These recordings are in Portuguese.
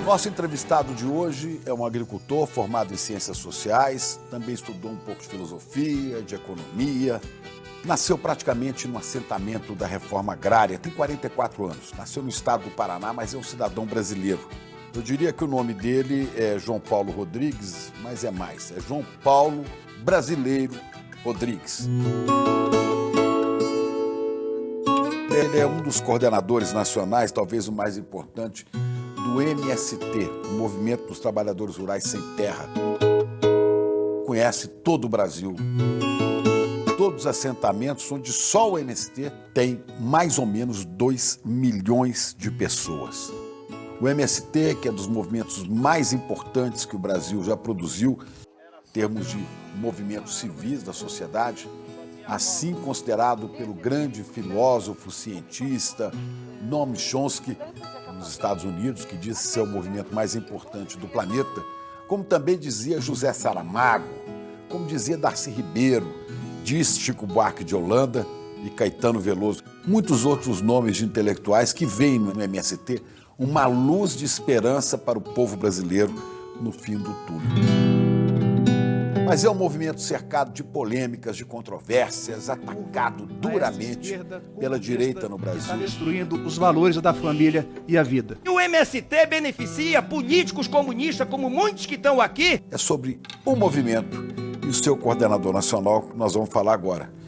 Nosso entrevistado de hoje é um agricultor formado em ciências sociais, também estudou um pouco de filosofia, de economia, nasceu praticamente no assentamento da reforma agrária, tem 44 anos, nasceu no estado do Paraná, mas é um cidadão brasileiro. Eu diria que o nome dele é João Paulo Rodrigues, mas é mais, é João Paulo Brasileiro Rodrigues. Ele é um dos coordenadores nacionais, talvez o mais importante, do MST, o Movimento dos Trabalhadores Rurais Sem Terra. Conhece todo o Brasil. Todos os assentamentos onde só o MST tem mais ou menos 2 milhões de pessoas. O MST, que é dos movimentos mais importantes que o Brasil já produziu, em termos de movimentos civis da sociedade, assim considerado pelo grande filósofo, cientista, Noam Chomsky, nos Estados Unidos, que diz ser o movimento mais importante do planeta, como também dizia José Saramago, como dizia Darcy Ribeiro, diz Chico Buarque de Holanda e Caetano Veloso, muitos outros nomes de intelectuais que veem no MST uma luz de esperança para o povo brasileiro no fim do túnel. Mas é um movimento cercado de polêmicas, de controvérsias, atacado duramente pela direita no Brasil. Está destruindo os valores da família e a vida. O MST beneficia políticos comunistas como muitos que estão aqui. É sobre o movimento e o seu coordenador nacional que nós vamos falar agora.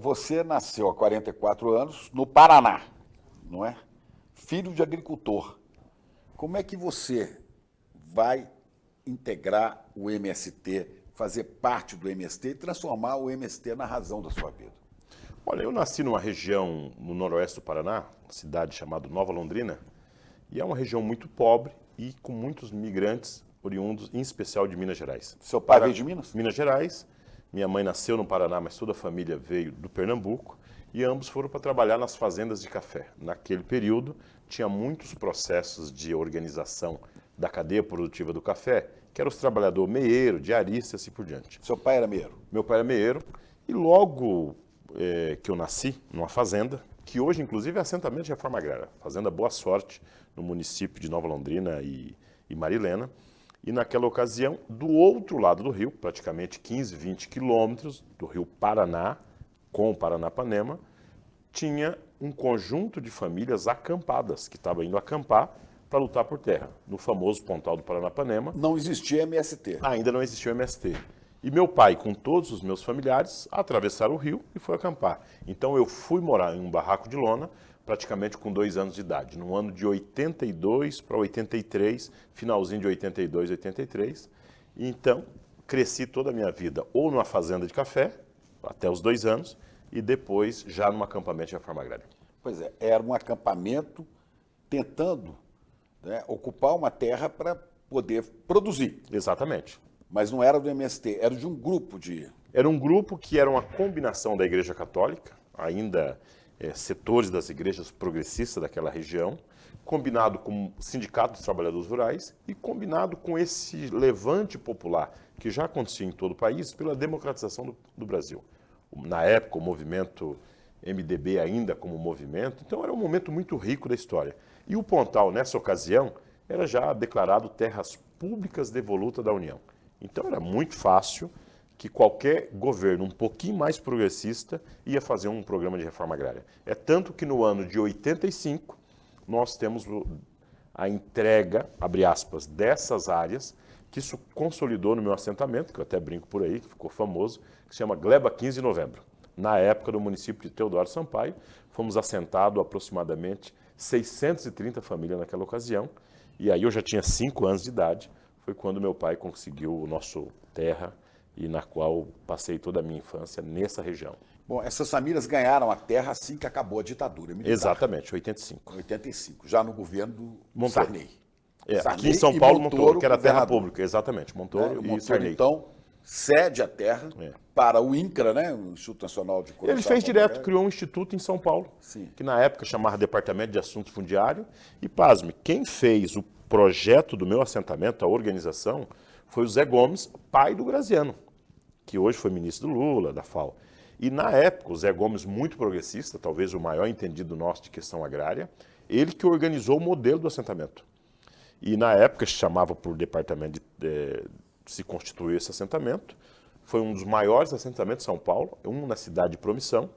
Você nasceu há 44 anos no Paraná, não é? Filho de agricultor. Como é que você vai integrar o MST, fazer parte do MST e transformar o MST na razão da sua vida? Olha, eu nasci numa região no noroeste do Paraná, uma cidade chamada Nova Londrina, e é uma região muito pobre e com muitos migrantes oriundos, em especial de Minas Gerais. Seu pai veio de Minas? Minas Gerais. Minha mãe nasceu no Paraná, mas toda a família veio do Pernambuco e ambos foram para trabalhar nas fazendas de café. Naquele período, tinha muitos processos de organização da cadeia produtiva do café, que era os trabalhadores meeiro, diarista e assim por diante. Seu pai era meeiro? Meu pai era meeiro e logo que eu nasci numa fazenda, que hoje inclusive é assentamento de reforma agrária, Fazenda Boa Sorte, no município de Nova Londrina e Marilena. E naquela ocasião, do outro lado do rio, praticamente 15, 20 quilômetros do rio Paraná, com o Paranapanema, tinha um conjunto de famílias acampadas, que estavam indo acampar para lutar por terra, no famoso Pontal do Paranapanema. Não existia MST. Ainda não existia o MST. E meu pai, com todos os meus familiares, atravessaram o rio e foi acampar. Então eu fui morar em um barraco de lona, praticamente com 2 anos de idade, no ano de 82 para 83, finalzinho de 82, 83. E então, cresci toda a minha vida ou numa fazenda de café, até os 2 anos, e depois já num acampamento de reforma agrária. Pois é, era um acampamento tentando, né, ocupar uma terra para poder produzir. Exatamente. Mas não era do MST, era de um grupo de... Era um grupo que era uma combinação da Igreja Católica, ainda... setores das igrejas progressistas daquela região, combinado com o Sindicato dos Trabalhadores Rurais e combinado com esse levante popular que já acontecia em todo o país pela democratização do Brasil. Na época, o movimento MDB ainda como movimento, então era um momento muito rico da história. E o Pontal, nessa ocasião, era já declarado terras públicas devolutas da União. Então era muito fácil que qualquer governo um pouquinho mais progressista ia fazer um programa de reforma agrária. É tanto que no ano de 85, nós temos a entrega, abre aspas, dessas áreas, que isso consolidou no meu assentamento, que eu até brinco por aí, que ficou famoso, que se chama Gleba 15 de Novembro. Na época do município de Teodoro Sampaio, fomos assentados aproximadamente 630 famílias naquela ocasião, e aí eu já tinha 5 anos de idade, foi quando meu pai conseguiu o nosso terra, e na qual passei toda a minha infância nessa região. Bom, essas famílias ganharam a terra assim que acabou a ditadura militar. Exatamente, 85. 85, já no governo do Sarney. Aqui em Sarney São e Paulo, Montoro, que era terra governador. pública, exatamente. Montoro O e Montoro, Sarney. então, cede a terra É. para o INCRA, né? O Instituto Nacional de Coração. Ele fez direto, criou um instituto em São Paulo, Sim. que na época chamava Departamento de Assuntos Fundiários. E, pasme, quem fez o projeto do meu assentamento, a organização, foi o Zé Gomes, pai do Graziano, que hoje foi ministro do Lula, da FAO. E na época, o Zé Gomes, muito progressista, talvez o maior entendido nosso de questão agrária, ele que organizou o modelo do assentamento. E na época se chamava por departamento se constituiu esse assentamento. Foi um dos maiores assentamentos de São Paulo, um na cidade de Promissão,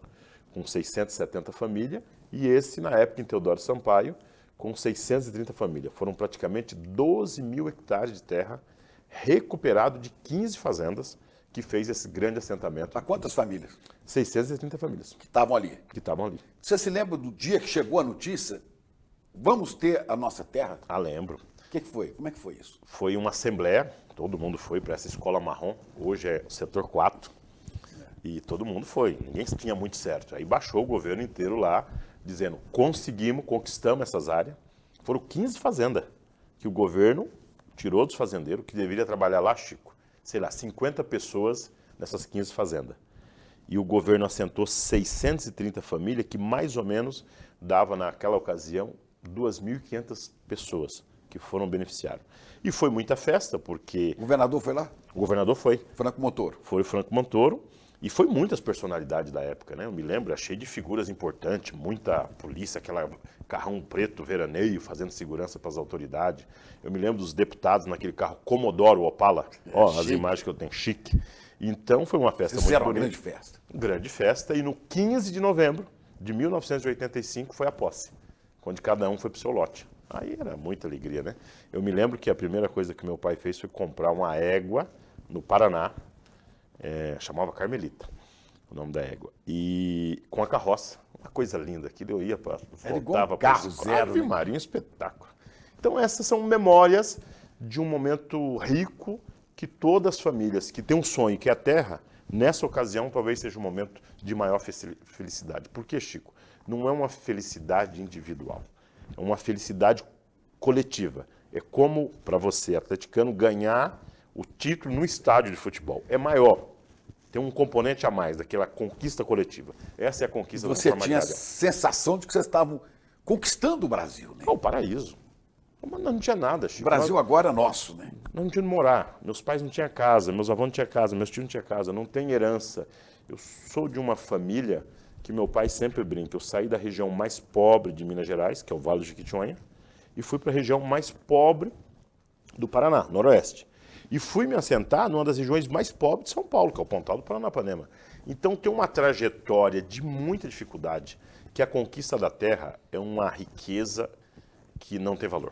com 670 famílias, e esse na época em Teodoro Sampaio, com 630 famílias. Foram praticamente 12 mil hectares de terra recuperado de 15 fazendas que fez esse grande assentamento. Para quantas famílias 630 famílias que estavam ali? que estavam ali. Você se lembra do dia que chegou a notícia? Vamos ter a nossa terra? Ah, lembro. O que foi? Como é que foi isso? Foi uma assembleia, todo mundo foi para essa escola marrom, hoje é o setor 4, e todo mundo foi, ninguém tinha muito certo. Aí baixou o governo inteiro lá, dizendo, conseguimos, conquistamos essas áreas. Foram 15 fazendas que o governo tirou dos fazendeiros, que deveria trabalhar lá, Chico, sei lá, 50 pessoas nessas 15 fazendas. E o governo assentou 630 famílias, que mais ou menos dava naquela ocasião 2.500 pessoas que foram beneficiários. E foi muita festa, porque O governador foi lá? o governador foi Franco Montoro. o Franco Montoro, e foi muitas personalidades da época, né? Eu me lembro, achei de figuras importantes, muita polícia, aquela carrão preto veraneio, fazendo segurança para as autoridades. Eu me lembro dos deputados naquele carro Commodoro Opala, ó, as chique. imagens que eu tenho, chique. Então foi uma festa Vocês fizeram muito uma bonita. grande festa. Grande festa, e no 15 de novembro de 1985 foi a posse, quando cada um foi para o seu lote. Aí era muita alegria, né? Eu me lembro que a primeira coisa que meu pai fez foi comprar uma égua no Paraná, chamava Carmelita, o nome da égua, e com a carroça, uma coisa linda, aquilo eu ia para... Era igual um carro zero, Ave né? Maria, um espetáculo. Então essas são memórias de um momento rico que todas as famílias que têm um sonho, que é a terra, nessa ocasião talvez seja um momento de maior felicidade. Por quê, Chico? Não é uma felicidade individual, é uma felicidade coletiva. É como, para você, atleticano, ganhar o título no estádio de futebol. É maior, tem um componente a mais daquela conquista coletiva. Essa é a conquista da Você tinha a formalidade. sensação de que vocês estavam conquistando o Brasil, né? É o paraíso. Mas não tinha nada, O Chico. Brasil agora é nosso, né? Nós não tínhamos onde morar. Meus pais não tinham casa, meus avós não tinham casa, meus tios não tinham casa, não tem herança. Eu sou de uma família que meu pai sempre brinca. Eu saí da região mais pobre de Minas Gerais, que é o Vale do Jequitinhonha, e fui para a região mais pobre do Paraná, Noroeste. E fui me assentar numa das regiões mais pobres de São Paulo, que é o Pontal do Paranapanema. Então tem uma trajetória de muita dificuldade, que a conquista da terra é uma riqueza que não tem valor.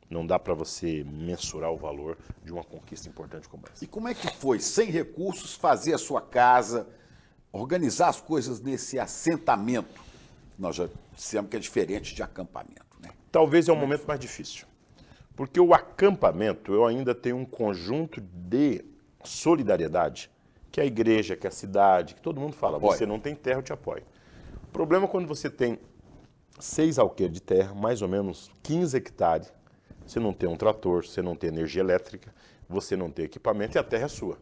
Não dá para você mensurar o valor de uma conquista importante como essa. E como é que foi, sem recursos, fazer a sua casa, organizar as coisas nesse assentamento? Nós já dissemos que é diferente de acampamento, né? Talvez é o momento mais difícil. Porque o acampamento, eu ainda tenho um conjunto de solidariedade, que é a igreja, que é a cidade, que todo mundo fala, Apoio. você não tem terra, eu te apoio. O problema é quando você tem 6 alqueires de terra, mais ou menos 15 hectares, você não tem um trator, você não tem energia elétrica, você não tem equipamento e a terra é sua.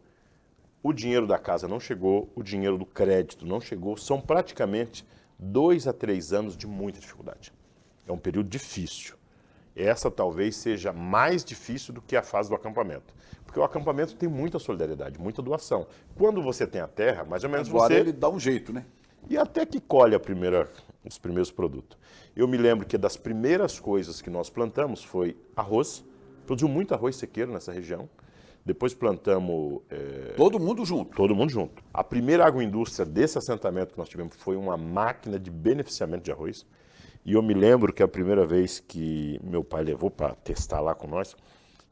O dinheiro da casa não chegou, o dinheiro do crédito não chegou, são praticamente 2 a 3 anos de muita dificuldade. É um período difícil. Essa talvez seja mais difícil do que a fase do acampamento. Porque o acampamento tem muita solidariedade, muita doação. Quando você tem a terra, mais ou menos Agora você... ele dá um jeito, né? E até que colhe os primeiros produtos. Eu me lembro que das primeiras coisas que nós plantamos foi arroz. Produziu muito arroz sequeiro nessa região. Depois plantamos... Todo mundo junto. todo mundo junto. A primeira agroindústria desse assentamento que nós tivemos foi uma máquina de beneficiamento de arroz. E eu me lembro que a primeira vez que meu pai levou para testar lá com nós,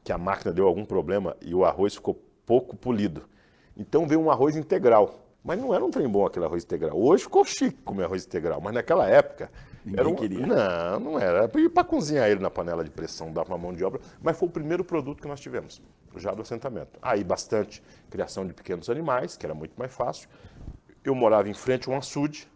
que a máquina deu algum problema e o arroz ficou pouco polido. Então veio um arroz integral. Mas não era um trem bom aquele arroz integral. Hoje ficou chique comer arroz integral, mas naquela época... Ninguém queria. Não era. E para cozinhar ele na panela de pressão, dava uma mão de obra, mas foi o primeiro produto que nós tivemos, já do assentamento. Aí bastante criação de pequenos animais, que era muito mais fácil. Eu morava em frente a um açude,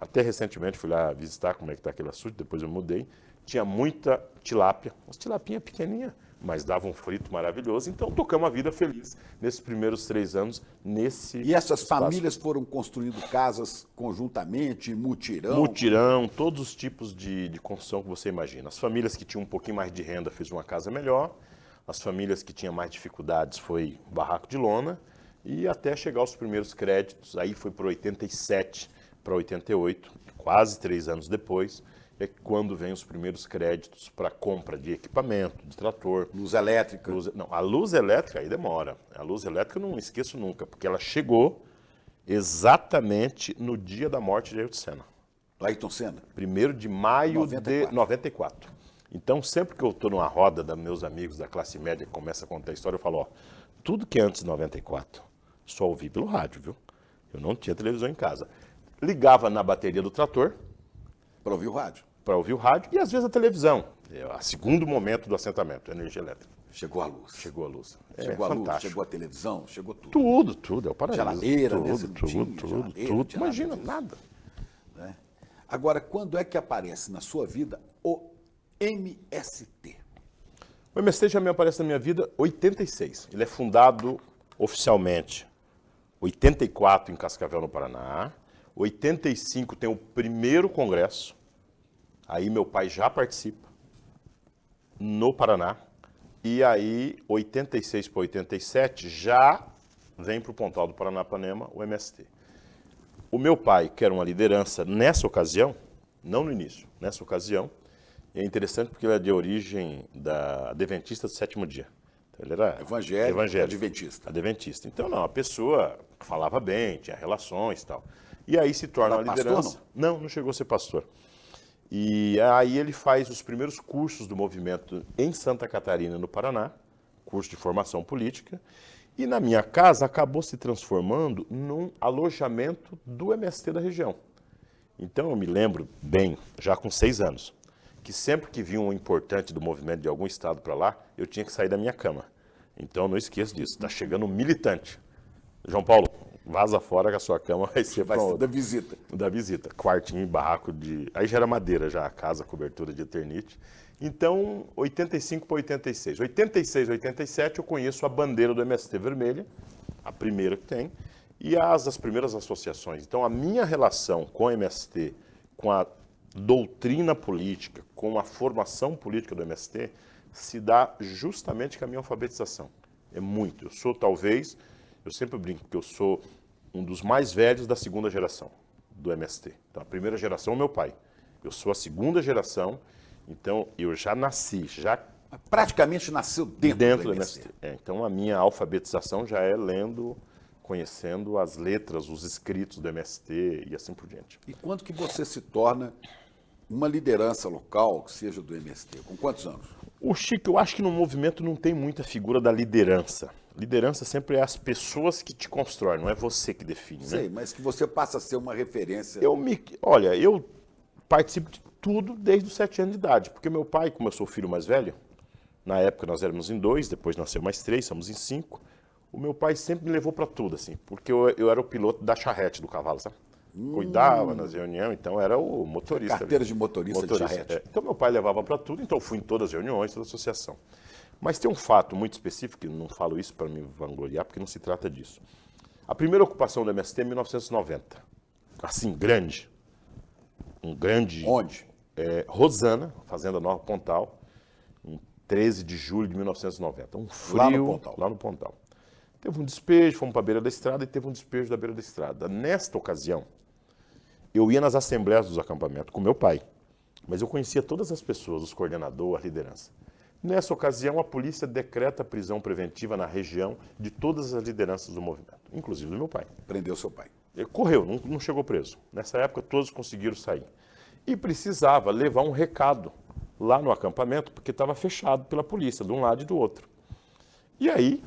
até recentemente fui lá visitar como é que está aquele açude, depois eu mudei. tinha muita tilápia, umas tilapinha pequenininha, mas dava um frito maravilhoso. Então, tocamos a vida feliz nesses primeiros 3 anos, nesse E essas espaço. famílias foram construindo casas conjuntamente, mutirão? Mutirão, todos os tipos de construção que você imagina. As famílias que tinham um pouquinho mais de renda fez uma casa melhor, as famílias que tinham mais dificuldades foi barraco de lona, e até chegar aos primeiros créditos, aí foi para 87, para 88, quase 3 anos depois, é quando vem os primeiros créditos para compra de equipamento, de trator. Luz elétrica? Não, a luz elétrica aí demora. A luz elétrica eu não esqueço nunca, porque ela chegou exatamente no dia da morte de Ayrton Senna. Do Ayrton Senna? 1º de maio 94. de 94. Então, sempre que eu estou numa roda dos meus amigos da classe média que começa a contar a história, eu falo, ó, tudo que é antes de 94, só ouvi pelo rádio, viu? Eu não tinha televisão em casa. Ligava na bateria do trator, Para ouvir o rádio. para ouvir o rádio e às vezes a televisão. É o segundo momento do assentamento, energia elétrica. Chegou a luz. Chegou a luz. Chegou a luz, fantástico. chegou a televisão, chegou tudo. Tudo, é o paraíso. Geladeira, né? tudo, Você não tudo, tinha tudo, geladeira, tudo. tinha nada Imagina, disso. nada. Né? Agora, quando é que aparece na sua vida o MST? O MST já me aparece na minha vida em 86. Ele é fundado oficialmente 84 em Cascavel, no Paraná. 85 tem o primeiro congresso. Aí meu pai já participa no Paraná. E aí, 86 para 87, já vem para o Pontal do Paranapanema o MST. O meu pai, que era uma liderança nessa ocasião, não no início, nessa ocasião, é interessante porque ele é de origem da adventista do 7º dia. Então, ele era Evangélico, adventista. Adventista. Então, não, a pessoa falava bem, tinha relações e tal. E aí se torna Era uma pastor, liderança. Não chegou a ser pastor. E aí ele faz os primeiros cursos do movimento em Santa Catarina, no Paraná, curso de formação política, e na minha casa acabou se transformando num alojamento do MST da região. Então eu me lembro bem, já com 6 anos, que sempre que vinha um importante do movimento de algum estado para lá, eu tinha que sair da minha cama. Então não esqueça disso, está chegando um militante. João Paulo, vaza fora que a sua cama vai ser Vai pra ser outra. da visita. Da visita. Quartinho, barraco de... Aí já era madeira, já a casa, cobertura de eternite. Então, 85 para 86. 86, 87 eu conheço a bandeira do MST vermelha, a primeira que tem, e as primeiras associações. Então, a minha relação com o MST, com a doutrina política, com a formação política do MST, se dá justamente com a minha alfabetização. É muito. Eu sou, talvez... Eu sempre brinco que eu sou um dos mais velhos da 2ª geração do MST. Então, a primeira geração é o meu pai. Eu sou a 2ª geração, então eu já nasci, já Praticamente nasceu dentro do MST. Então, a minha alfabetização já é lendo, conhecendo as letras, os escritos do MST e assim por diante. E quando que você se torna uma liderança local, que seja do MST? Com quantos anos? O Chico, eu acho que no movimento não tem muita figura da liderança. Liderança sempre é as pessoas que te constroem, não é você que define, Sei, né? mas que você passa a ser uma referência. Olha, eu participo de tudo desde os 7 anos de idade, porque meu pai, como eu sou o filho mais velho, na época nós éramos em 2, depois nasceu mais 3, somos em 5. O meu pai sempre me levou para tudo, assim, porque eu era o piloto da charrete do cavalo, sabe? Cuidava nas reuniões, então era o motorista. Carteira de motorista de charrete. Então meu pai levava para tudo, então eu fui em todas as reuniões, toda a associação. Mas tem um fato muito específico, que não falo isso para me vangloriar, porque não se trata disso. A primeira ocupação do MST é em 1990. Assim, grande. Um grande... Onde? Rosana, Fazenda Nova Pontal, em 13 de julho de 1990. Um frio Lá no Pontal. Lá no Pontal. Teve um despejo, fomos para a beira da estrada e teve um despejo da beira da estrada. Nesta ocasião, eu ia nas assembleias dos acampamentos com meu pai, mas eu conhecia todas as pessoas, os coordenadores, a liderança. Nessa ocasião, a polícia decreta a prisão preventiva na região de todas as lideranças do movimento, inclusive do meu pai. Prendeu seu pai. Ele correu, não chegou preso. Nessa época, todos conseguiram sair. E precisava levar um recado lá no acampamento, porque estava fechado pela polícia, de um lado e do outro. E aí,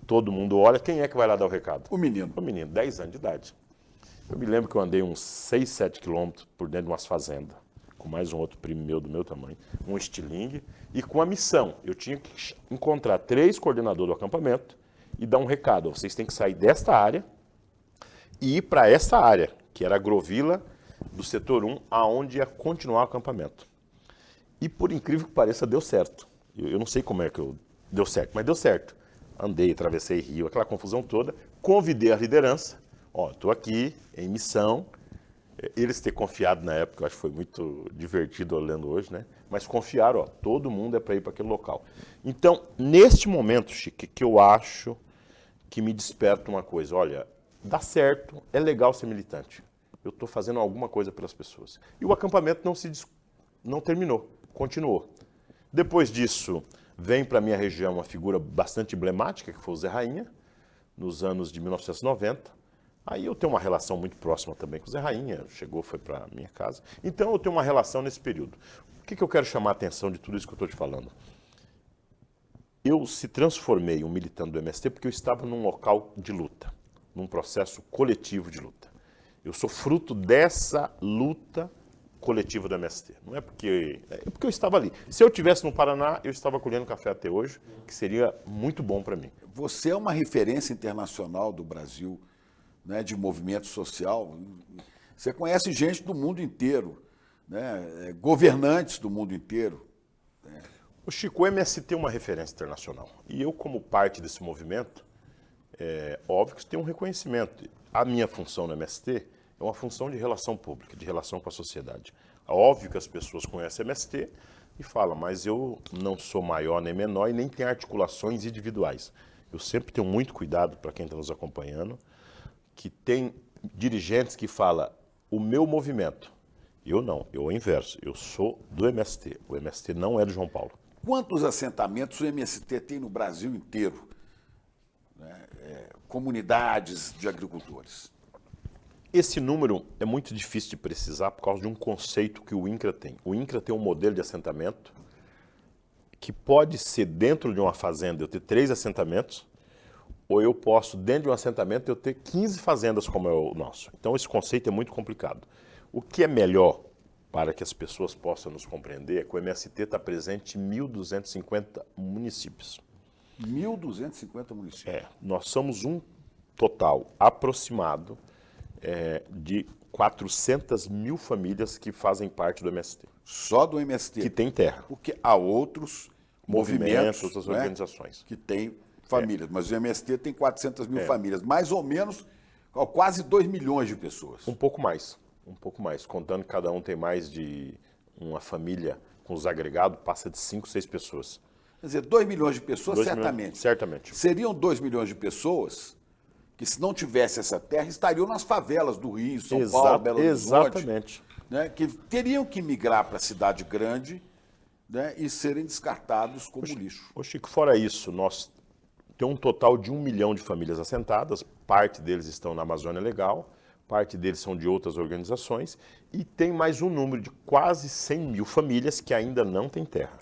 todo mundo olha, quem é que vai lá dar o recado? O menino. O menino, 10 anos de idade. Eu me lembro que eu andei uns 6, 7 quilômetros por dentro de umas fazendas, com mais um outro primo meu do meu tamanho, um estilingue, e com a missão, eu tinha que encontrar 3 coordenadores do acampamento e dar um recado. Vocês têm que sair desta área e ir para essa área, que era a Grovila do setor 1, aonde ia continuar o acampamento. E por incrível que pareça, deu certo. Eu não sei como é que deu certo, mas deu certo. Andei, atravessei Rio, aquela confusão toda, convidei a liderança, estou aqui em missão. Eles ter confiado na época, eu acho que foi muito divertido olhando hoje, né? Mas confiaram, todo mundo é para ir para aquele local. Então, neste momento, Chico, que eu acho que me desperta uma coisa, olha, dá certo, é legal ser militante. Eu estou fazendo alguma coisa pelas pessoas. E o acampamento não terminou, continuou. Depois disso, vem para a minha região uma figura bastante emblemática, que foi o Zé Rainha, nos anos de 1990. Aí eu tenho uma relação muito próxima também com o Zé Rainha, chegou, foi para a minha casa. Então eu tenho uma relação nesse período. O que eu quero chamar a atenção de tudo isso que eu estou te falando? Eu se transformei um militante do MST porque eu estava num local de luta, num processo coletivo de luta. Eu sou fruto dessa luta coletiva do MST. Não é porque eu estava ali. Se eu estivesse no Paraná, eu estava colhendo café até hoje, que seria muito bom para mim. Você é uma referência internacional do Brasil, né, de movimento social. Você conhece gente do mundo inteiro, né, governantes do mundo inteiro. O Chico, o MST é uma referência internacional. E eu, como parte desse movimento, óbvio que tem um reconhecimento. A minha função no MST é uma função de relação pública, de relação com a sociedade. É óbvio que as pessoas conhecem o MST e falam, mas eu não sou maior nem menor e nem tenho articulações individuais. Eu sempre tenho muito cuidado, para quem está nos acompanhando, que tem dirigentes que falam, o meu movimento. Eu não, eu é o inverso, eu sou do MST. O MST não é do João Paulo. Quantos assentamentos o MST tem no Brasil inteiro? Comunidades de agricultores. Esse número é muito difícil de precisar por causa de um conceito que o INCRA tem. O INCRA tem um modelo de assentamento que pode ser dentro de uma fazenda eu ter 3 assentamentos, ou eu posso, dentro de um assentamento, eu ter 15 fazendas como é o nosso. Então esse conceito é muito complicado. O que é melhor para que as pessoas possam nos compreender é que o MST está presente em 1.250 municípios. 1.250 municípios. Nós somos um total aproximado de 400 mil famílias que fazem parte do MST. Só do MST? Que tem terra. Porque há outros movimentos, outras organizações. Que têm famílias, mas o MST tem 400 mil famílias, mais ou menos quase 2 milhões de pessoas. Um pouco mais, contando que cada um tem mais de uma família com os agregados, passa de 5, 6 pessoas. Quer dizer, 2 milhões de pessoas, certamente. Certamente. Seriam 2 milhões de pessoas que, se não tivesse essa terra, estariam nas favelas do Rio, São Paulo, Belo Horizonte. Exatamente. Né, que teriam que migrar para a cidade grande, né, e serem descartados como lixo. Ô Chico, fora isso, nós temos um total de 1 milhão de famílias assentadas, parte deles estão na Amazônia Legal, parte deles são de outras organizações, e tem mais um número de quase 100 mil famílias que ainda não têm terra.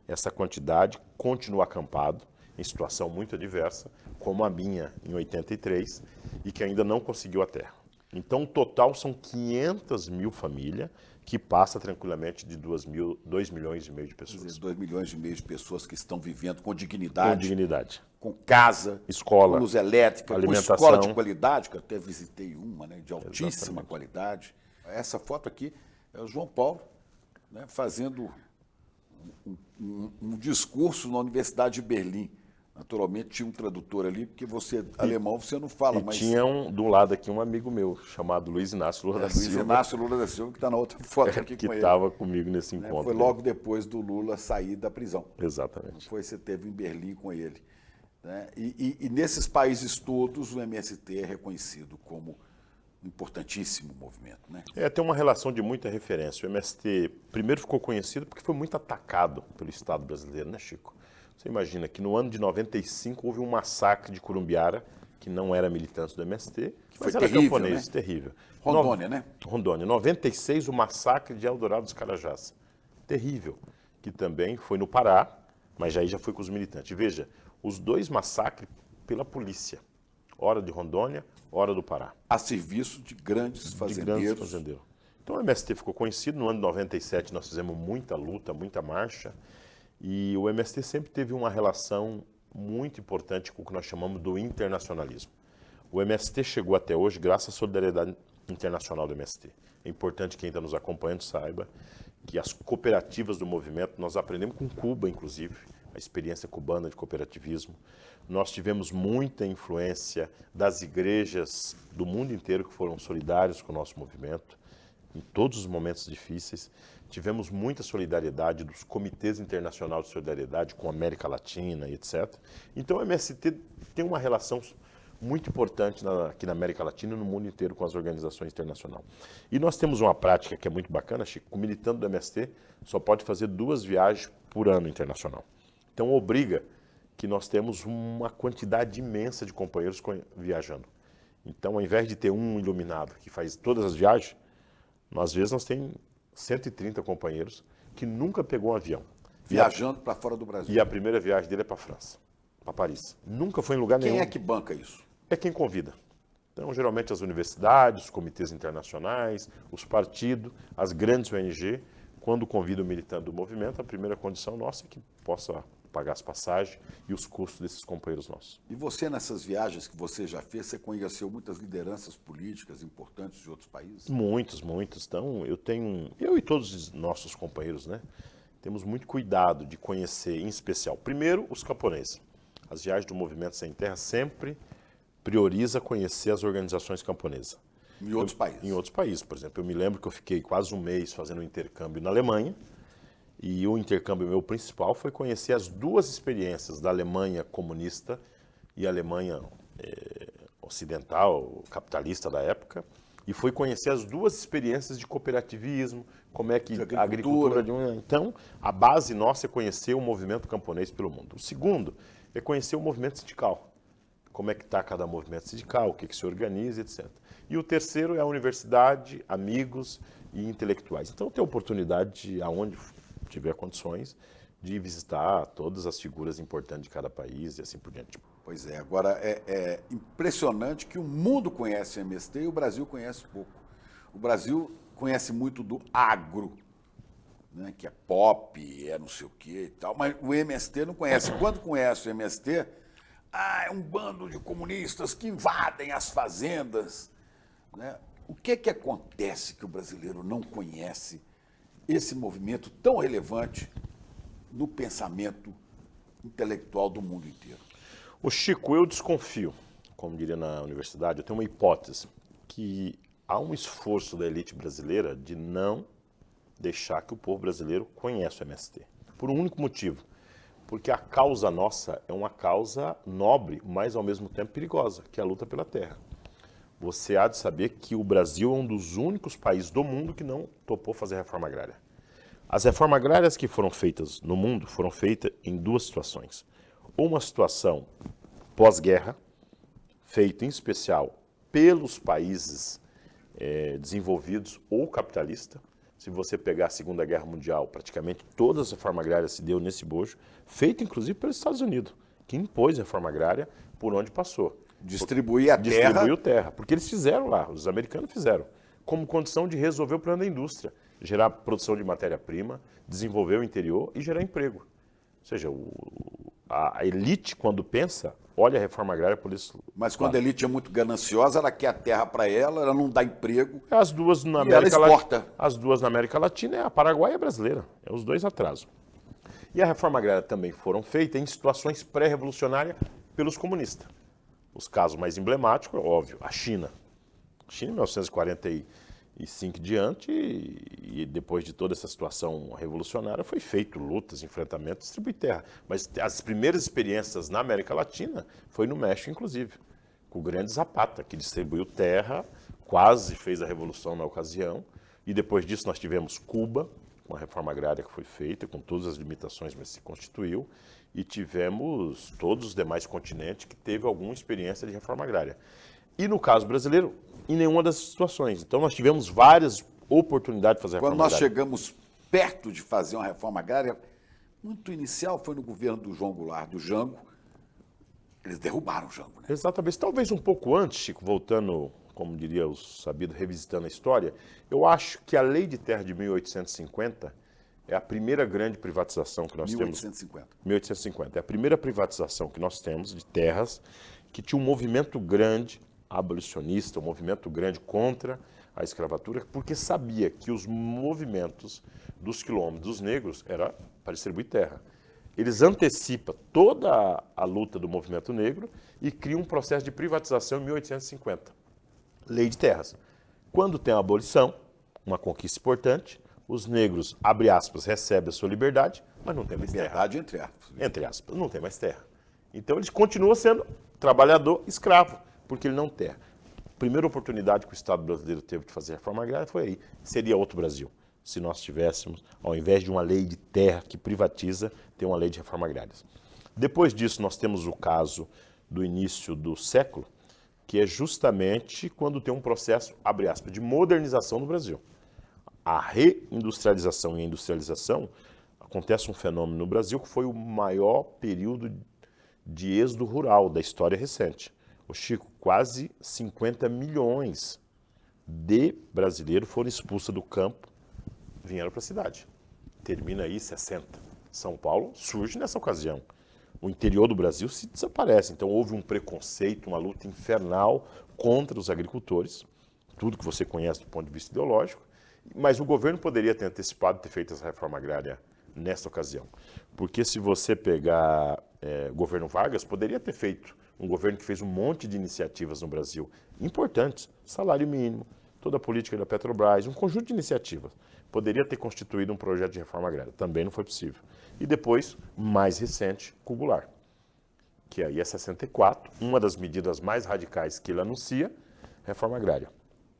Essa quantidade continua acampado, em situação muito adversa, como a minha em 83, e que ainda não conseguiu a terra. Então, o total são 500 mil famílias, que passa tranquilamente de 2 milhões e meio de pessoas. Quer dizer, 2 milhões e meio de pessoas que estão vivendo com dignidade. Com dignidade. Com casa, escola, com luz elétrica, alimentação. Com escola de qualidade, que eu até visitei uma, né, de altíssima Exatamente. qualidade. Essa foto aqui é o João Paulo, né, fazendo um discurso na Universidade de Berlim. Naturalmente tinha um tradutor ali, porque alemão você não fala, mas... tinha do lado aqui um amigo meu, chamado Luiz Inácio Lula da Silva. Luiz Inácio Lula da Silva, que está na outra foto aqui com ele. Que estava comigo nesse encontro. Foi logo depois do Lula sair da prisão. Exatamente. Você esteve em Berlim com ele. Né? E nesses países todos, o MST é reconhecido como um importantíssimo movimento. Né? Tem uma relação de muita referência. O MST primeiro ficou conhecido porque foi muito atacado pelo Estado brasileiro, né, Chico? Você imagina que no ano de 95 houve um massacre de Curumbiara, que não era militante do MST, Foi mas era terrível, camponês, né? terrível. Rondônia, né? Rondônia. 96, o massacre de Eldorado dos Carajás. Terrível. Que também foi no Pará, mas aí já foi com os militantes. Veja, os 2 massacres pela polícia. Hora de Rondônia, hora do Pará. A serviço de grandes fazendeiros. Então o MST ficou conhecido. No ano de 97 nós fizemos muita luta, muita marcha. E o MST sempre teve uma relação muito importante com o que nós chamamos do internacionalismo. O MST chegou até hoje graças à solidariedade internacional do MST. É importante que quem está nos acompanhando saiba que as cooperativas do movimento, nós aprendemos com Cuba, inclusive, a experiência cubana de cooperativismo. Nós tivemos muita influência das igrejas do mundo inteiro que foram solidários com o nosso movimento, em todos os momentos difíceis. Tivemos muita solidariedade dos comitês internacionais de solidariedade com a América Latina e etc. Então, o MST tem uma relação muito importante aqui na América Latina e no mundo inteiro com as organizações internacionais. E nós temos uma prática que é muito bacana, Chico. O militante do MST só pode fazer 2 viagens por ano internacional. Então, obriga que nós temos uma quantidade imensa de companheiros viajando. Então, ao invés de ter um iluminado que faz todas as viagens, às vezes nós temos 130 companheiros que nunca pegou um avião. Viajando para fora do Brasil. E a primeira viagem dele é para a França, para Paris. Nunca foi em lugar nenhum. Quem é que banca isso? É quem convida. Então, geralmente as universidades, os comitês internacionais, os partidos, as grandes ONG, quando convidam o militante do movimento, a primeira condição nossa é que possa pagar as passagens e os custos desses companheiros nossos. E você, nessas viagens que você já fez, você conheceu muitas lideranças políticas importantes de outros países? Muitos. Então, eu e todos os nossos companheiros, né, temos muito cuidado de conhecer, em especial, primeiro, os camponeses. As viagens do Movimento Sem Terra sempre prioriza conhecer as organizações camponesas. Em outros países? Em outros países, por exemplo. Eu me lembro que eu fiquei quase um mês fazendo um intercâmbio na Alemanha, e o intercâmbio meu principal foi conhecer as 2 experiências da Alemanha comunista e a Alemanha ocidental, capitalista da época, e foi conhecer as 2 experiências de cooperativismo, como é que a agricultura... Então, a base nossa é conhecer o movimento camponês pelo mundo. O segundo é conhecer o movimento sindical, como é que está cada movimento sindical, o que se organiza, etc. E o terceiro é a universidade, amigos e intelectuais. Então, tem oportunidade, aonde tiver condições, de visitar todas as figuras importantes de cada país e assim por diante. Pois é, agora é impressionante que o mundo conhece o MST e o Brasil conhece pouco. O Brasil conhece muito do agro, né, que é pop, é não sei o quê e tal, mas o MST não conhece. Quando conhece o MST, é um bando de comunistas que invadem as fazendas, né? O que acontece que o brasileiro não conhece esse movimento tão relevante no pensamento intelectual do mundo inteiro? O Chico, eu desconfio, como diria na universidade, eu tenho uma hipótese, que há um esforço da elite brasileira de não deixar que o povo brasileiro conheça o MST. Por um único motivo, porque a causa nossa é uma causa nobre, mas ao mesmo tempo perigosa, que é a luta pela terra. Você há de saber que o Brasil é um dos únicos países do mundo que não topou fazer reforma agrária. As reformas agrárias que foram feitas no mundo foram feitas em 2 situações. Uma situação pós-guerra, feita em especial pelos países desenvolvidos ou capitalistas. Se você pegar a Segunda Guerra Mundial, praticamente todas as reformas agrárias se deu nesse bojo, feita inclusive pelos Estados Unidos, que impôs a reforma agrária por onde passou. Distribuir a terra. Distribuiu terra, porque eles fizeram lá, os americanos fizeram, como condição de resolver o problema da indústria, gerar produção de matéria-prima, desenvolver o interior e gerar emprego. Ou seja, a elite, quando pensa, olha a reforma agrária por isso. Mas quando a elite é muito gananciosa, ela quer a terra para ela não dá emprego. As 2 na América Latina. As 2 na América Latina, a Paraguai e a brasileira. É os 2 atrasos. E a reforma agrária também foram feitas em situações pré-revolucionárias pelos comunistas. Os casos mais emblemáticos, óbvio, a China. A China, em 1945 diante, e depois de toda essa situação revolucionária, foi feito lutas, enfrentamentos, distribuir terra. Mas as primeiras experiências na América Latina foi no México, inclusive, com o grande Zapata, que distribuiu terra, quase fez a revolução na ocasião. E depois disso nós tivemos Cuba, uma reforma agrária que foi feita, com todas as limitações, mas se constituiu. E tivemos todos os demais continentes que teve alguma experiência de reforma agrária. E no caso brasileiro, em nenhuma dessas situações. Então nós tivemos várias oportunidades de fazer a reforma agrária. Quando nós chegamos perto de fazer uma reforma agrária, muito inicial foi no governo do João Goulart, do Jango. Eles derrubaram o Jango, né? Exatamente. Talvez um pouco antes, Chico, voltando, como diria o sabido, revisitando a história, eu acho que a Lei de Terra de 1850 é a primeira grande privatização que nós 1850. temos. 1850. É a primeira privatização que nós temos de terras que tinha um movimento grande abolicionista, um movimento grande contra a escravatura, porque sabia que os movimentos dos quilombos, dos negros, era para distribuir terra. Eles antecipam toda a luta do movimento negro e criam um processo de privatização em 1850. Lei de terras. Quando tem a abolição, uma conquista importante, os negros, abre aspas, recebem a sua liberdade, mas não tem mais terra. Liberdade entre aspas. Entre aspas, não tem mais terra. Então eles continuam sendo trabalhador escravo, porque ele não tem terra. A primeira oportunidade que o Estado brasileiro teve de fazer a reforma agrária foi aí. Seria outro Brasil, se nós tivéssemos, ao invés de uma lei de terra que privatiza, ter uma lei de reforma agrária. Depois disso, nós temos o caso do início do século, que é justamente quando tem um processo, abre aspas, de modernização no Brasil. A reindustrialização e a industrialização, acontece um fenômeno no Brasil que foi o maior período de êxodo rural da história recente. O Chico, quase 50 milhões de brasileiros foram expulsos do campo, vieram para a cidade. Termina aí 60. São Paulo surge nessa ocasião. O interior do Brasil se desaparece. Então houve um preconceito, uma luta infernal contra os agricultores, tudo que você conhece do ponto de vista ideológico, mas o governo poderia ter antecipado e ter feito essa reforma agrária nesta ocasião. Porque se você pegar o governo Vargas, poderia ter feito um governo que fez um monte de iniciativas no Brasil importantes, salário mínimo, toda a política da Petrobras, um conjunto de iniciativas. Poderia ter constituído um projeto de reforma agrária, também não foi possível. E depois, mais recente, com o Goulart, que aí é 64, uma das medidas mais radicais que ele anuncia, reforma agrária.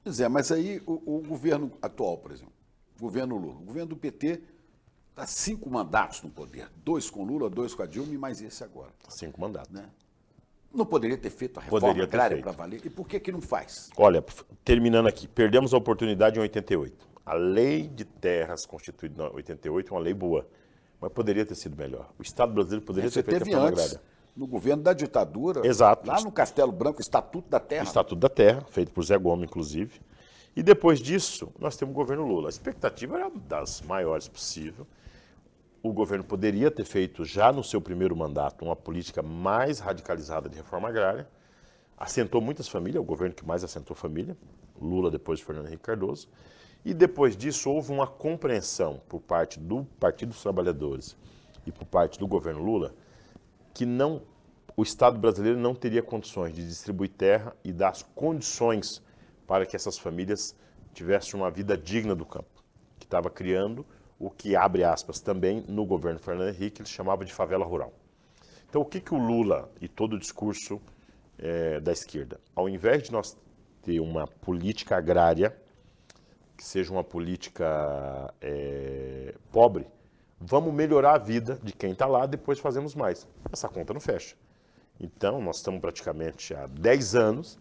Pois é, mas aí o governo atual, por exemplo, o governo Lula, o governo do PT está 5 mandatos no poder, 2 com Lula, 2 com a Dilma e mais esse agora. 5 mandatos. Né? Não poderia ter feito a reforma agrária para valer? E por que não faz? Olha, terminando aqui, perdemos a oportunidade em 88. A lei de terras constituída em 88 é uma lei boa, mas poderia ter sido melhor. O Estado brasileiro poderia ter feito a reforma agrária. No governo da ditadura, exato, lá no Castelo Branco, o Estatuto da Terra. O Estatuto da Terra, feito por Zé Gomes, inclusive. E depois disso, nós temos o governo Lula. A expectativa era das maiores possível. O governo poderia ter feito, já no seu primeiro mandato, uma política mais radicalizada de reforma agrária. Assentou muitas famílias, o governo que mais assentou família, Lula, depois de Fernando Henrique Cardoso. E depois disso, houve uma compreensão por parte do Partido dos Trabalhadores e por parte do governo Lula que o Estado brasileiro não teria condições de distribuir terra e dar as condições para que essas famílias tivessem uma vida digna do campo, que estava criando o que, abre aspas, também no governo Fernando Henrique, ele chamava de favela rural. Então, o que o Lula e todo o discurso da esquerda, ao invés de nós ter uma política agrária, que seja uma política pobre, vamos melhorar a vida de quem está lá, depois fazemos mais. Essa conta não fecha. Então, nós estamos praticamente há 10 anos,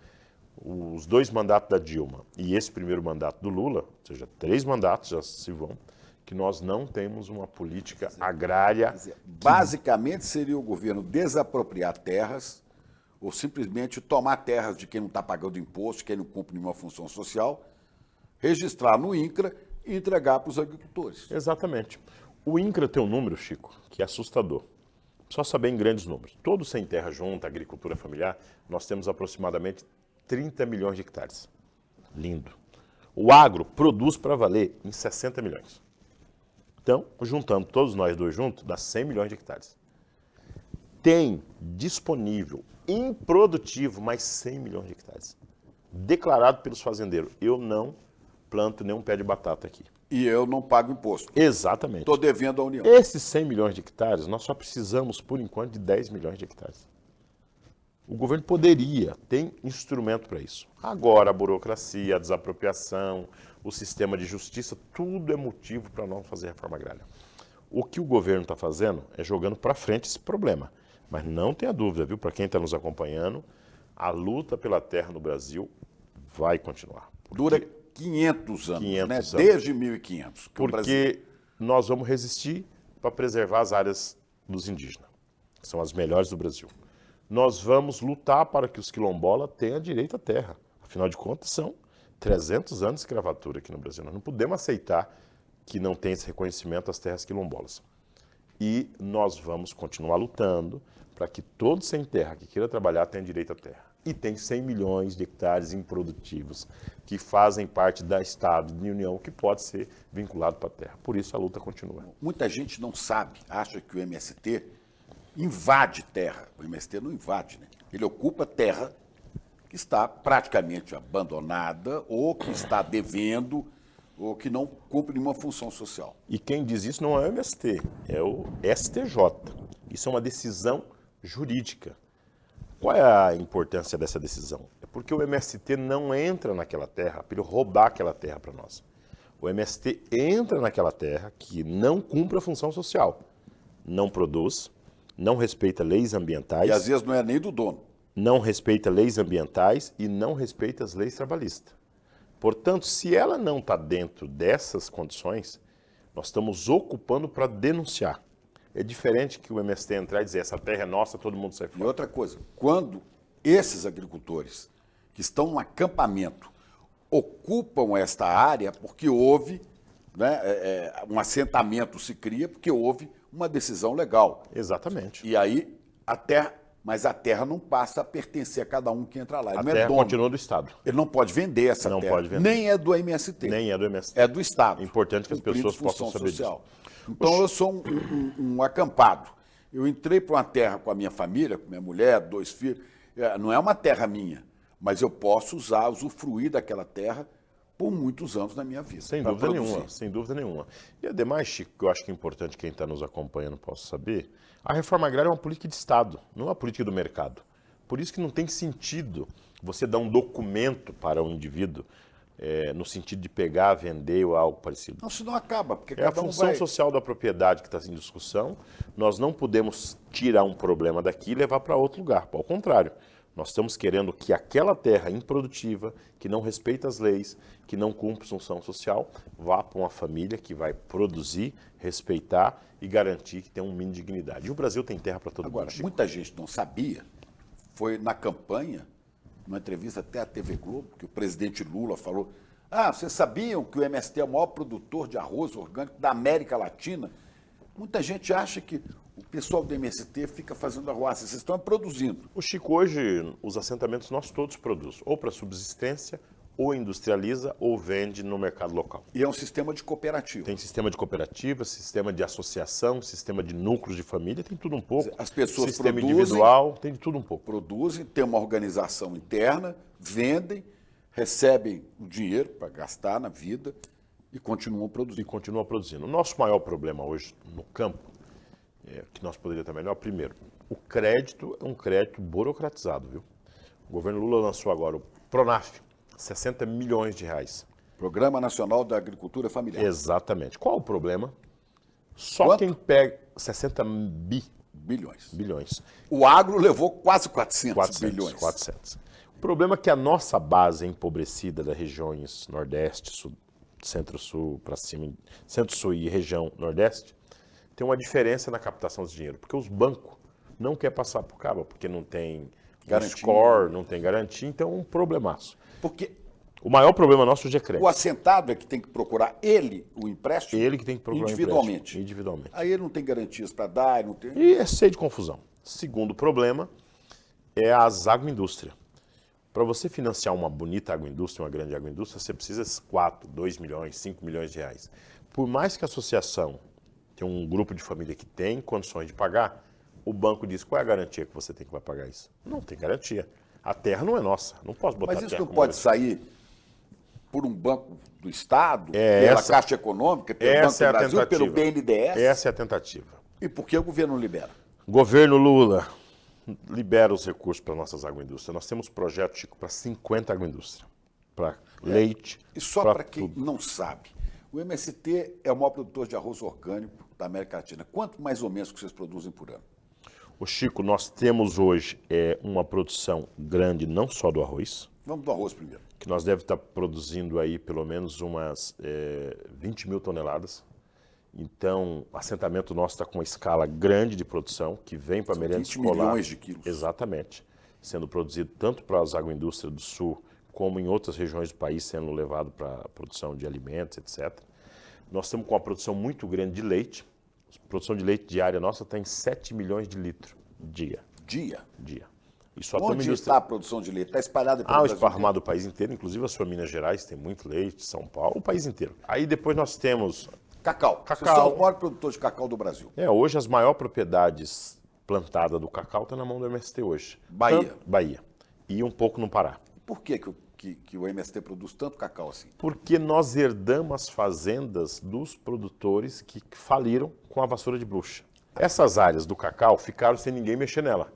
os 2 mandatos da Dilma e esse primeiro mandato do Lula, ou seja, 3 mandatos já se vão, que nós não temos uma política agrária. Basicamente, seria o governo desapropriar terras ou simplesmente tomar terras de quem não está pagando imposto, quem não cumpre nenhuma função social, registrar no INCRA e entregar para os agricultores. Exatamente. O INCRA tem um número, Chico, que é assustador. Só saber em grandes números. Todos sem terra junta, agricultura familiar, nós temos aproximadamente 30 milhões de hectares. Lindo. O agro produz para valer em 60 milhões. Então, juntando todos nós dois juntos, dá 100 milhões de hectares. Tem disponível, improdutivo, mais 100 milhões de hectares. Declarado pelos fazendeiros. Eu não planto nenhum pé de batata aqui. E eu não pago imposto. Exatamente. Estou devendo à União. Esses 100 milhões de hectares, nós só precisamos, por enquanto, de 10 milhões de hectares. O governo poderia, tem instrumento para isso. Agora, a burocracia, a desapropriação, o sistema de justiça, tudo é motivo para não fazer reforma agrária. O que o governo está fazendo é jogando para frente esse problema. Mas não tenha dúvida, viu, para quem está nos acompanhando, a luta pela terra no Brasil vai continuar. Dura 500 anos, 500 né? anos. Desde 1500. Porque nós vamos resistir para preservar as áreas dos indígenas, que são as melhores do Brasil. Nós vamos lutar para que os quilombolas tenham direito à terra. Afinal de contas, são 300 anos de escravatura aqui no Brasil. Nós não podemos aceitar que não tenha esse reconhecimento às terras quilombolas. E nós vamos continuar lutando para que todos sem terra que queira trabalhar tenham direito à terra. e tem 100 milhões de hectares improdutivos que fazem parte da Estado de União que pode ser vinculado para a terra. Por isso a luta continua. Muita gente não sabe, acha que o MST invade terra. O MST não invade, né? Ele ocupa terra que está praticamente abandonada ou que está devendo ou que não cumpre nenhuma função social. E quem diz isso não é o MST, é o STJ. Isso é uma decisão jurídica. Qual é a importância dessa decisão? É porque o MST não entra naquela terra para ele roubar aquela terra para nós. O MST entra naquela terra que não cumpre a função social, não produz, não respeita leis ambientais. E às vezes não é nem do dono. Não respeita leis ambientais e não respeita as leis trabalhistas. Portanto, se ela não está dentro dessas condições, nós estamos ocupando para denunciar. É diferente que o MST entrar e dizer essa terra é nossa, todo mundo sai E fora. outra coisa, quando esses agricultores que estão no acampamento ocupam esta área porque houve, né, um assentamento se cria porque houve uma decisão legal. Exatamente. E aí mas a terra não passa a pertencer a cada um que entra lá. Ele A não é terra dono. continua do Estado. Ele não pode vender essa Não terra. pode vender. Nem é do MST. Nem é do MST. É do Estado. É importante que as cumprindo pessoas possam função saber social. disso. Então eu sou um acampado. Eu entrei para uma terra com a minha família, com minha mulher, 2 filhos. Não é uma terra minha, mas eu posso usufruir daquela terra por muitos anos na minha vida. Sem pra dúvida produzir. nenhuma, sem dúvida nenhuma. E ademais, Chico, que eu acho que é importante quem está nos acompanhando possa saber, a reforma agrária é uma política de Estado, não é uma política do mercado. Por isso que não tem sentido você dar um documento para um indivíduo no sentido de pegar, vender ou algo parecido. Não, senão acaba, porque É a cada um função vai... social da propriedade que está em discussão. Nós não podemos tirar um problema daqui e levar para outro lugar. Ao contrário, nós estamos querendo que aquela terra improdutiva, que não respeita as leis, que não cumpre função social, vá para uma família que vai produzir, respeitar e garantir que tem um mínimo de dignidade. E o Brasil tem terra para todo Agora, mundo, Chico. muita gente não sabia, foi na campanha, numa entrevista até à TV Globo, que o presidente Lula falou: vocês sabiam que o MST é o maior produtor de arroz orgânico da América Latina? Muita gente acha que o pessoal do MST fica fazendo arroz, vocês estão produzindo. O Chico, hoje, os assentamentos nós todos produzem, ou para subsistência, ou industrializa, ou vende no mercado local. E é um sistema de cooperativa. Tem sistema de cooperativa, sistema de associação, sistema de núcleos de família, tem tudo um pouco. As pessoas sistema produzem, individual, tem de tudo um pouco. Produzem, tem uma organização interna, vendem, recebem o dinheiro para gastar na vida e continuam E produzindo. continua produzindo. O nosso maior problema hoje no campo, que nós poderíamos estar melhor, primeiro, o crédito é um crédito burocratizado, viu? O governo Lula lançou agora o Pronaf, 60 milhões de reais. Programa Nacional da Agricultura Familiar. Exatamente. Qual o problema? Só Quanto? quem pega 60 Bilhões. bilhões. O agro levou quase 400 400, bilhões. 400. O problema é que a nossa base é empobrecida das regiões Nordeste, Sul, Centro-Sul para cima, Centro-Sul e região Nordeste, tem uma diferença na captação de dinheiro, porque os bancos não querem passar por cabo, porque não tem Garantia. score, não tem garantia, então é um problemaço. Porque O maior problema nosso hoje é crédito. o assentado é que tem que procurar o empréstimo Ele que tem que procurar um individualmente. empréstimo, individualmente. Aí ele não tem garantias para dar, ele não tem... E é cheio de confusão. Segundo problema é as agroindústrias. Para você financiar uma bonita agroindústria, uma grande agroindústria, você precisa de 4, 2 milhões, 5 milhões de reais. Por mais que a associação tenha um grupo de família que tem condições de pagar, o banco diz: qual é a garantia que você tem que vai pagar isso? Não tem garantia. A terra não é nossa, não posso botar Mas a isso terra não como pode garantia. sair por um banco do Estado, É, pela essa- Caixa Econômica, pelo Banco Essa é do a Brasil, tentativa. pelo BNDES? Essa é a tentativa. E por que o governo não libera? Governo Lula libera os recursos para nossas agroindústrias. Nós temos projeto, Chico, para 50 agroindústrias. Para leite, E só pra para quem tudo. não sabe, o MST é o maior produtor de arroz orgânico da América Latina. Quanto mais ou menos que vocês produzem por ano? O Chico, nós temos hoje uma produção grande, não só do arroz, Vamos do arroz primeiro. que nós devemos estar produzindo aí pelo menos umas 20 mil toneladas. Então, o assentamento nosso está com uma escala grande de produção, que vem para a São merenda 20 escolar. milhões de quilos. Exatamente. Sendo produzido tanto para as agroindústrias do Sul, como em outras regiões do país, sendo levado para a produção de alimentos, etc. Nós estamos com uma produção muito grande de leite. A produção de leite diária nossa está em 7 milhões de litros dia. Dia. Dia. E só tem uma Onde indústria... está a produção de leite? Está espalhada pelo Ah, Brasil esparramado o país inteiro, inclusive a sua Minas Gerais tem muito leite, São Paulo, o país inteiro. Aí depois nós temos... inteiro? Cacau. Cacau. Vocês são o maior produtor de cacau do Brasil. Hoje as maiores propriedades plantadas do cacau estão na mão do MST hoje. Bahia. Bahia. E um pouco no Pará. Por que o MST produz tanto cacau assim? Porque nós herdamos as fazendas dos produtores que faliram com a vassoura de bruxa. Essas áreas do cacau ficaram sem ninguém mexer nela.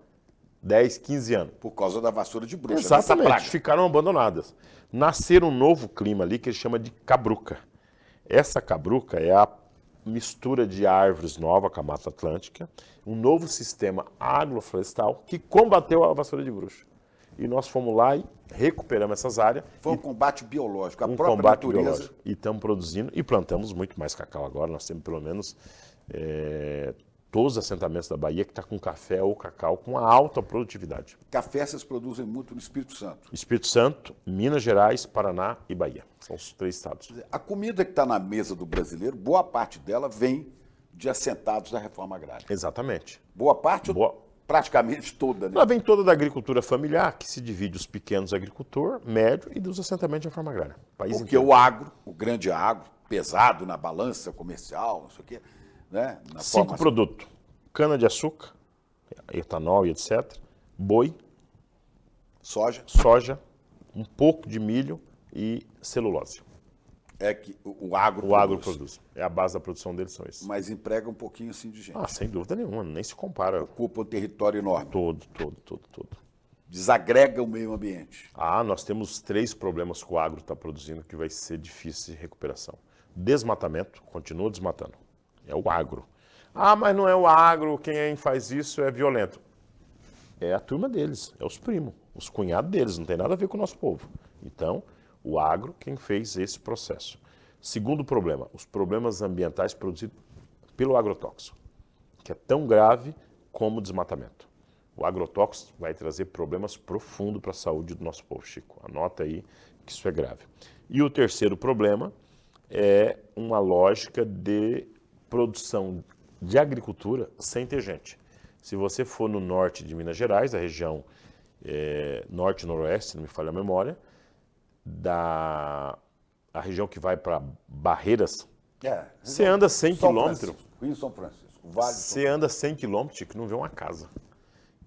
10, 15 anos. Por causa da vassoura de bruxa. Dessa Exatamente, praga. ficaram abandonadas. Nasceram um novo clima ali que ele chama de cabruca. Essa cabruca é a mistura de árvores nova com a Mata Atlântica, um novo sistema agroflorestal que combateu a vassoura de bruxa. E nós fomos lá e recuperamos essas áreas. Foi um combate biológico, a Um própria combate natureza. biológico. E estamos produzindo e plantamos muito mais cacau agora. Nós temos pelo menos todos os assentamentos da Bahia que estão com café ou cacau com uma alta produtividade. Café vocês produzem muito no Espírito Santo. Espírito Santo, Minas Gerais, Paraná e Bahia. São os 3 estados. A comida que está na mesa do brasileiro, boa parte dela vem de assentados da reforma agrária. Exatamente. Boa parte, Boa. praticamente toda, né? Ela vem toda da agricultura familiar, que se divide os pequenos agricultores, médio e dos assentamentos de reforma agrária. País Porque inteiro. o agro, o grande agro, pesado na balança comercial, não sei o quê, né? Na 5 forma- produtos: cana-de-açúcar, etanol e etc., boi, soja, soja, um pouco de milho e celulose. é que o agro O agro produz. É a base da produção deles, são esses. Mas emprega um pouquinho assim de gente. Ah, sem dúvida nenhuma, nem se compara. Ocupa um território enorme. Todo. Desagrega o meio ambiente. Ah, nós temos 3 problemas que o agro está produzindo que vai ser difícil de recuperação. Desmatamento, continua desmatando. É o agro. Ah, mas não é o agro, quem faz isso é violento. É a turma deles, é os primos, os cunhados deles, não tem nada a ver com o nosso povo. Então, o agro quem fez esse processo. Segundo problema, os problemas ambientais produzidos pelo agrotóxico, que é tão grave como o desmatamento. O agrotóxico vai trazer problemas profundos para a saúde do nosso povo, Chico. Anota aí que isso é grave. E o terceiro problema é uma lógica de produção de agricultura sem ter gente. Se você for no norte de Minas Gerais, a região norte e noroeste, não me falha a memória, a região que vai para Barreiras, você anda 100 quilômetros, Rio São Francisco, Vale de São você anda 100 quilômetros que não vê uma casa.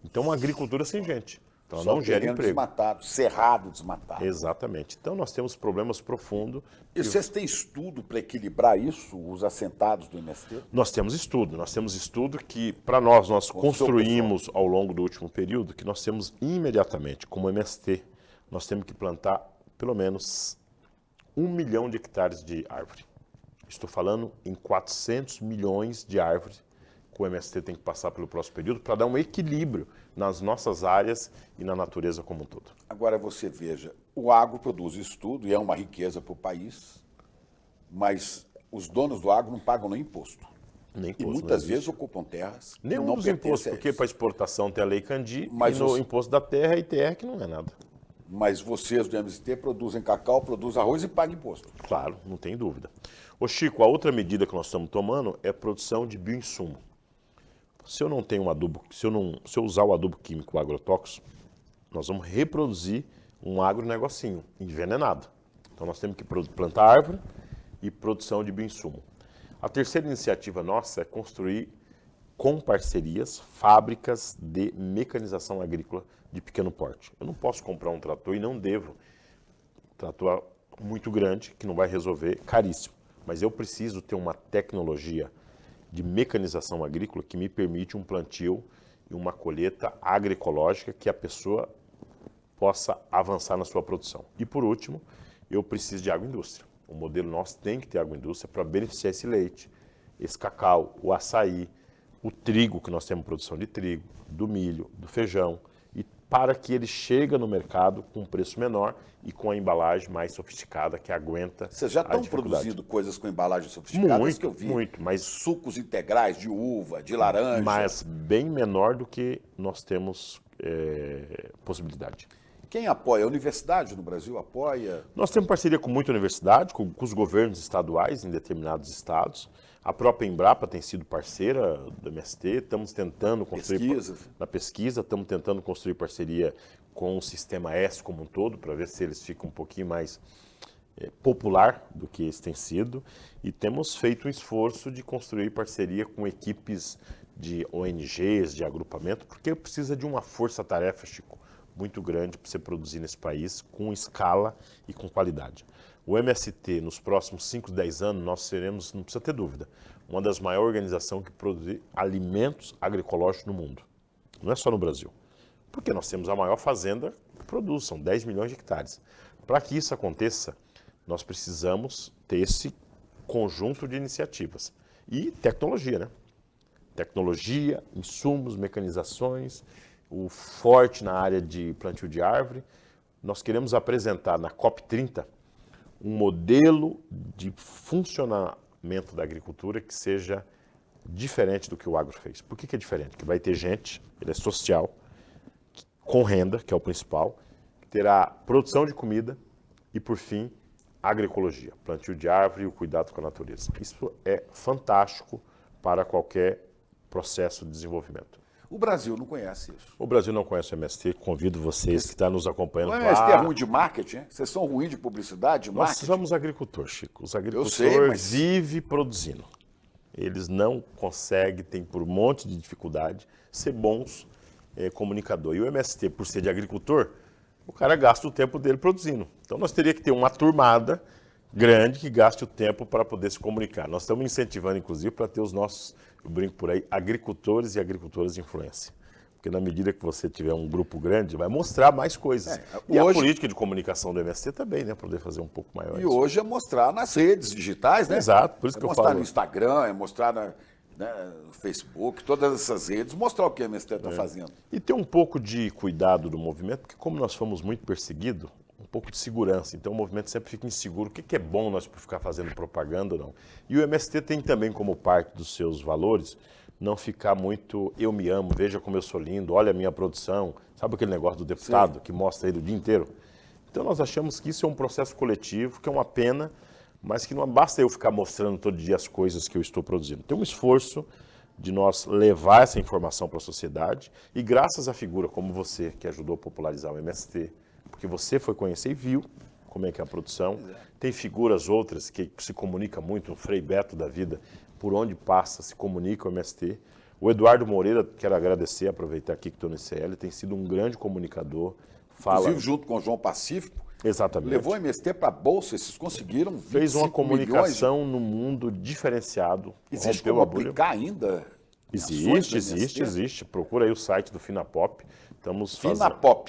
Então, uma agricultura sem gente. Então, ela Só não gera terreno emprego. desmatado, cerrado desmatado. Exatamente. Então, nós temos problemas profundos. E vocês têm estudo para equilibrar isso, os assentados do MST? Nós temos estudo que, para nós construímos ao longo do último período, que nós temos imediatamente, como MST, nós temos que plantar pelo menos 1 milhão de hectares de árvore. Estou falando em 400 milhões de árvores que o MST tem que passar pelo próximo período para dar um equilíbrio nas nossas áreas e na natureza como um todo. Agora você veja, o agro produz isso tudo e é uma riqueza para o país, mas os donos do agro não pagam nem imposto. Nem E imposto, muitas não existe. vezes ocupam terras que Nenhum não dos pertencem impostos, a porque eles. para exportação tem a Lei Candir, Mas e no os- imposto da terra e terra que não é nada. Mas vocês do MST produzem cacau, produzem arroz e pagam imposto. Claro, não tem dúvida. Ô Chico, a outra medida que nós estamos tomando é a produção de bioinsumo. Se eu não tenho um adubo, se eu usar o adubo químico, o agrotóxico, nós vamos reproduzir um agronegocinho envenenado. Então nós temos que plantar árvore e produção de bioinsumo. A terceira iniciativa nossa é construir com parcerias fábricas de mecanização agrícola de pequeno porte. Eu não posso comprar um trator e não devo. Trator muito grande, que não vai resolver, caríssimo. Mas eu preciso ter uma tecnologia de mecanização agrícola que me permite um plantio e uma colheita agroecológica que a pessoa possa avançar na sua produção. E por último, eu preciso de agroindústria. O modelo nosso tem que ter agroindústria para beneficiar esse leite, esse cacau, o açaí, o trigo, que nós temos produção de trigo, do milho, do feijão, e para que ele chegue no mercado com um preço menor e com a embalagem mais sofisticada que aguenta Vocês já a estão dificuldade. produzindo coisas com embalagens sofisticadas Muito, que eu vi. muito, mas- Sucos integrais de uva, de laranja. Mas bem menor do que nós temos possibilidade. Quem apoia? A universidade no Brasil apoia? Nós temos parceria com muita universidade, com os governos estaduais em determinados estados. A própria Embrapa tem sido parceira do MST, estamos tentando construir na pesquisa, estamos tentando construir parceria com o Sistema S como um todo, para ver se eles ficam um pouquinho mais popular do que eles têm sido. E temos feito um esforço de construir parceria com equipes de ONGs, de agrupamento, porque precisa de uma força-tarefa, Chico, muito grande para você produzir nesse país com escala e com qualidade. O MST, nos próximos 5, 10 anos, nós seremos, não precisa ter dúvida, uma das maiores organizações que produzem alimentos agroecológicos no mundo. Não é só no Brasil. Porque nós temos a maior fazenda que produz, são 10 milhões de hectares. Para que isso aconteça, nós precisamos ter esse conjunto de iniciativas. E tecnologia, né? Tecnologia, insumos, mecanizações, o forte na área de plantio de árvore. Nós queremos apresentar na COP30 um modelo de funcionamento da agricultura que seja diferente do que o agro fez. Por que é diferente? Porque vai ter gente, ele é social, com renda, que é o principal, que terá produção de comida e, por fim, agroecologia, plantio de árvore e o cuidado com a natureza. Isso é fantástico para qualquer processo de desenvolvimento. O Brasil não conhece isso. O Brasil não conhece o MST, convido vocês que estão nos acompanhando. O MST é ruim de marketing, hein? Vocês são ruins de publicidade, de marketing? Nós somos agricultores, Chico. Os agricultores vivem produzindo. Eles não conseguem, tem por um monte de dificuldade, ser bons comunicadores. E o MST, por ser de agricultor, o cara gasta o tempo dele produzindo. Então nós teríamos que ter uma turmada grande que gaste o tempo para poder se comunicar. Nós estamos incentivando, inclusive, para ter os nossos, eu brinco por aí, agricultores e agricultoras de influência. Porque na medida que você tiver um grupo grande, vai mostrar mais coisas. E hoje, a política de comunicação do MST também, né? Poder fazer um pouco maior. E hoje é mostrar nas redes digitais, né? Exato, por isso que eu falo. É mostrar no Instagram, é mostrar no Facebook, todas essas redes, mostrar o que a MST está fazendo. E ter um pouco de cuidado do movimento, porque como nós fomos muito perseguidos, um pouco de segurança. Então o movimento sempre fica inseguro. O que é bom nós ficar fazendo propaganda ou não? E o MST tem também como parte dos seus valores não ficar muito eu me amo, veja como eu sou lindo, olha a minha produção. Sabe aquele negócio do deputado que mostra ele o dia inteiro? Então nós achamos que isso é um processo coletivo, que é uma pena, mas que não basta eu ficar mostrando todo dia as coisas que eu estou produzindo. Tem um esforço de nós levar essa informação para a sociedade e graças à figura como você, que ajudou a popularizar o MST, porque você foi conhecer e viu como é que é a produção. Tem figuras outras que se comunicam muito, o Frei Beto da vida, por onde passa, se comunica o MST. O Eduardo Moreira, quero agradecer, aproveitar aqui que estou no ICL, tem sido um grande comunicador. Inclusive junto com o João Pacífico. Exatamente. Levou o MST para a Bolsa, vocês conseguiram 25 Fez uma comunicação milhões. no mundo diferenciado. Existe como aplicar ainda? Existe. Procura aí o site do Finapop.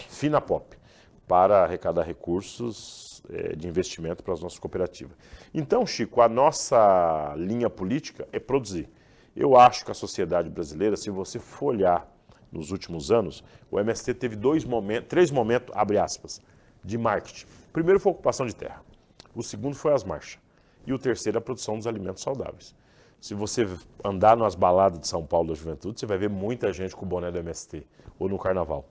Finapop. Para arrecadar recursos de investimento para as nossas cooperativas. Então, Chico, a nossa linha política é produzir. Eu acho que a sociedade brasileira, se você for olhar nos últimos anos, o MST teve 3 momentos, abre aspas, de marketing. O primeiro foi a ocupação de terra. O segundo foi as marchas. E o terceiro, a produção dos alimentos saudáveis. Se você andar nas baladas de São Paulo da juventude, você vai ver muita gente com o boné do MST, ou no carnaval.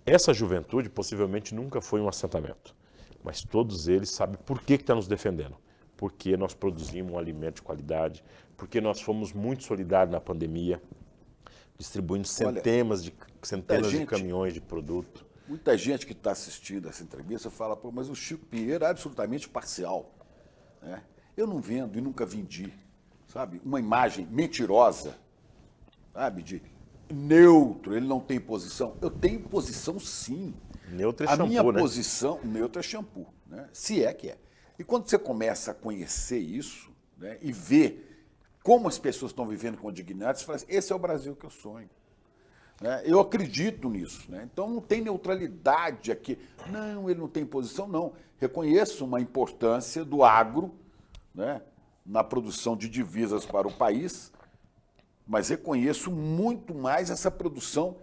Essa juventude possivelmente nunca foi um assentamento, mas todos eles sabem por que está nos defendendo. Porque nós produzimos um alimento de qualidade, porque nós fomos muito solidários na pandemia, distribuindo centenas de caminhões de produto. Muita gente que está assistindo essa entrevista fala, pô, mas o Chico Pinheiro é absolutamente parcial. Né? Eu não vendo e nunca vendi, sabe? Uma imagem mentirosa, sabe? De neutro, ele não tem posição. Eu tenho posição, sim. Neutro é shampoo, né? A minha posição, neutro é shampoo, né? Se é que é. E quando você começa a conhecer isso, né, e ver como as pessoas estão vivendo com dignidade, você fala assim, esse é o Brasil que eu sonho. Né? Eu acredito nisso. Né? Então não tem neutralidade aqui. Não, ele não tem posição, não. Reconheço uma importância do agro, né, na produção de divisas para o país, mas reconheço muito mais essa produção